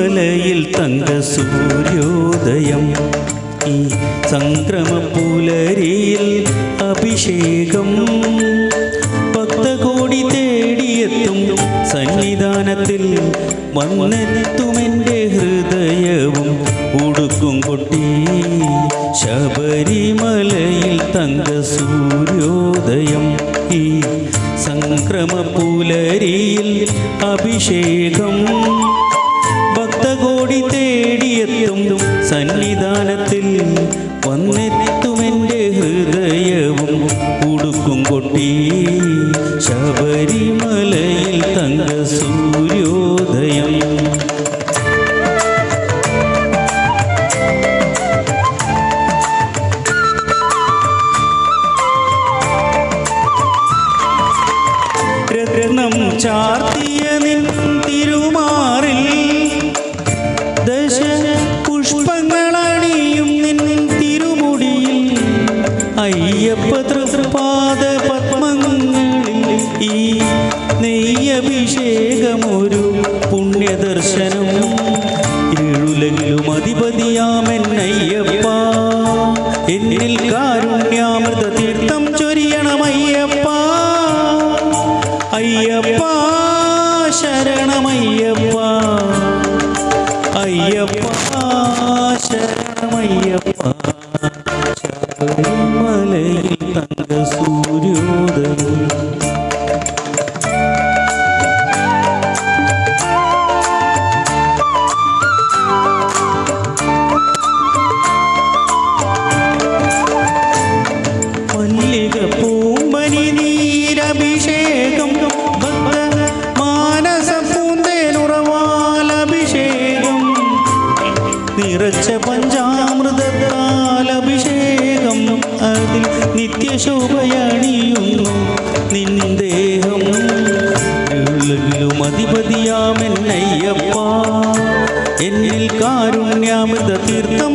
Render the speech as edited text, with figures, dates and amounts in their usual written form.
ശബരിമലയിൽ തങ്ക സൂര്യോദയം ഈ സംക്രമപുലരിയിൽ അഭിഷേകം ഭക്തകോടി തേടിയെത്തും സന്നിധാനത്തിൽ വന്നെത്തുമെൻ്റെ ഹൃദയവും ഉടുക്കും കൊട്ടി ശബരിമലയിൽ തങ്ക സൂര്യോദയം ഈ സംക്രമപുലരിയിൽ അഭിഷേകം ഭക്തകോടി തേടിയെത്തും സന്നിധാനത്തിൽ വന്നെത്തുമെൻ്റെ ഹൃദയവും ഉടുക്കും കൊട്ടി ശബരിമലയിൽ തങ്ക സൂര്യോദയം. രത്നം ചാർത്തിയ നിൻ തിരുമാറിൽ ദശ പുഷ്പങ്ങളണിയും നിൻ തിരുമുടിയിൽ അയ്യപ്പ തൃപാദ പത്മങ്ങളിൽ ഈ നെയ്യഭിഷേകമൊരു പുണ്യദർശനം ഇരുളകിലും അധിപതിയാമെന്നയ്യപ്പ എന്നിൽ കാരുണ്യാമൃത തീർത്ഥം ചൊരിയണമയ്യപ്പ അയ്യപ്പ ശരണമയ്യപ്പ അയ്യപ്പ ശരണമയ്യപ്പ ശബരിമലയിൽ തങ്ക സൂര്യോദയം. മല്ലിക പൂമ്പനി നീരഭിഷേകം ഭക്ത മാനസ പൂന്തേനുറവാലഭിഷേകം നിറച്ച പഞ്ചാമൃതത്താലഭിഷേകം അതിൽ നിത്യശോഭയണിയുന്നു നിൻ ദേഹം ഉലകിലും അധിപതിയാമെന്നയ്യപ്പ എന്നിൽ കാരുണ്യാമൃത തീർത്ഥം